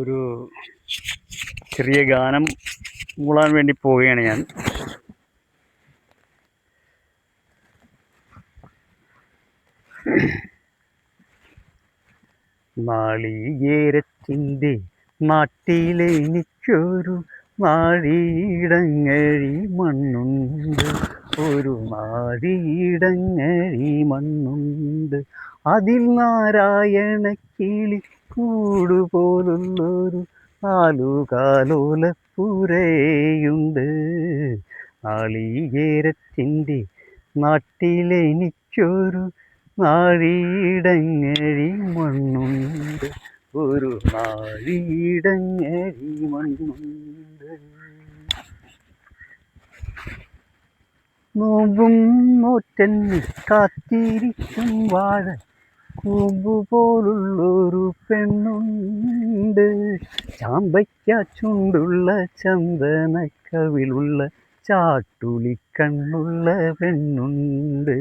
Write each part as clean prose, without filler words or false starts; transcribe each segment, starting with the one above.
ഒരു ചെറിയ ഗാനം മൂളാൻ വേണ്ടി പോവുകയാണ് ഞാൻ. നാളികേരത്തിൻ്റെ നാട്ടിലെനിക്കൊരു നാഴിയിടങ്ങഴി മണ്ണുണ്ട്, ഒരു നാഴിയിടങ്ങഴി മണ്ണുണ്ട്. അതിൽ നാരായണ കിളി കൂടുപോലുള്ളൊരു നാലുകാലോലപ്പുരയുണ്ട്. നാളികേരത്തിൻ്റെ നാട്ടിലെനിക്കൊരു നാഴിയിടങ്ങഴി മണ്ണുണ്ട്, ഒരു നാഴിയിടങ്ങഴി മണ്ണുണ്ട്. നോമ്പും നോറ്റന്ന് കാത്തിരിക്കും വാഴ കൂമ്പുപോലുള്ളൊരു പെണ്ണുണ്ട്. ചാമ്പയ്ക്ക ചുണ്ടുള്ള ചന്ദനക്കവിളുള്ള ചാട്ടുളിക്കണ്ണുള്ള പെണ്ണുണ്ട്.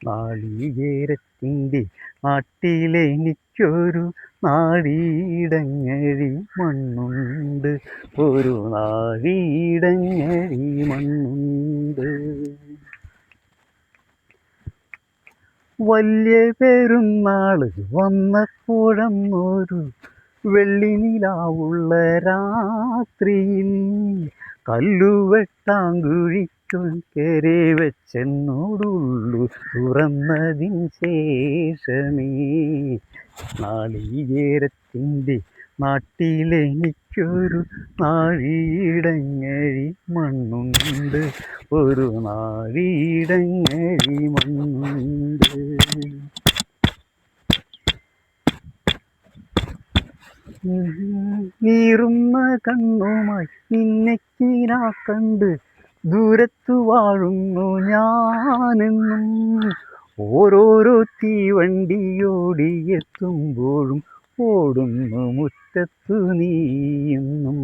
നാളികേരത്തിൻ്റെ നാട്ടിലെനിക്കൊരു നാഴിയിടങ്ങഴി മണ്ണുണ്ട്, ഒരു നാഴിയിടങ്ങഴി മണ്ണുണ്ട്. വലിയ പെരുന്നാള് വന്നപ്പോഴന്നൊരു വെള്ളിനിലാവുള്ള രാത്രിയിൽ കല്ലുവെട്ടാങ്കുഴിക്കും കരെ വെച്ചെന്നോടുള്ളു തുറന്നതിൻ ശേഷമേ. നാളികേരത്തിൻ്റെ നാട്ടിലെനിക്കൊരു നാഴിയിടങ്ങഴി മണ്ണുണ്ട്, ഒരു നാഴിയിടങ്ങഴി മണ്ണുണ്ട്. നീറുന്ന കണ്ണുമായി നിന്നെക്കിനാ കണ്ട് ദൂരത്തു വാഴുന്നു ഞാനെന്നും. ഓരോരോ തീവണ്ടിയോടിയെത്തുമ്പോഴും ഓടുന്നു മുറ്റത്തു നീയെന്നും.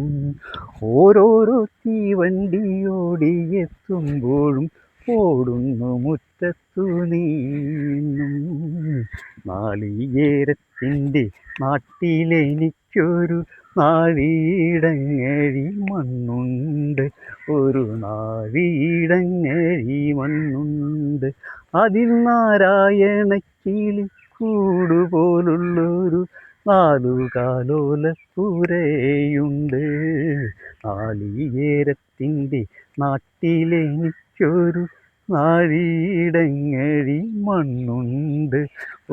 ഓരോരോ തീവണ്ടിയോടിയെത്തുമ്പോഴും ഓടുന്നു മുറ്റത്തു നീയെന്നും. നാളികേരത്തിൻ്റെ നാട്ടിലെനിക്കൊരു നാഴിയിടങ്ങഴി മണ്ണുണ്ട്, ഒരു നാഴിയിടങ്ങഴി മണ്ണുണ്ട്. അതിൽ നാരായണ കിളി കൂടുപോലുള്ളൊരു നാലുകാലോലപ്പുരയുണ്ട്. നാളികേരത്തിൻ്റെ നാട്ടിലെനിക്കൊരു നാഴിയിടങ്ങഴി മണ്ണുണ്ട്,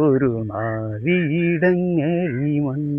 ഒരു നാഴിയിടങ്ങഴി മണ്ണുണ്ട്.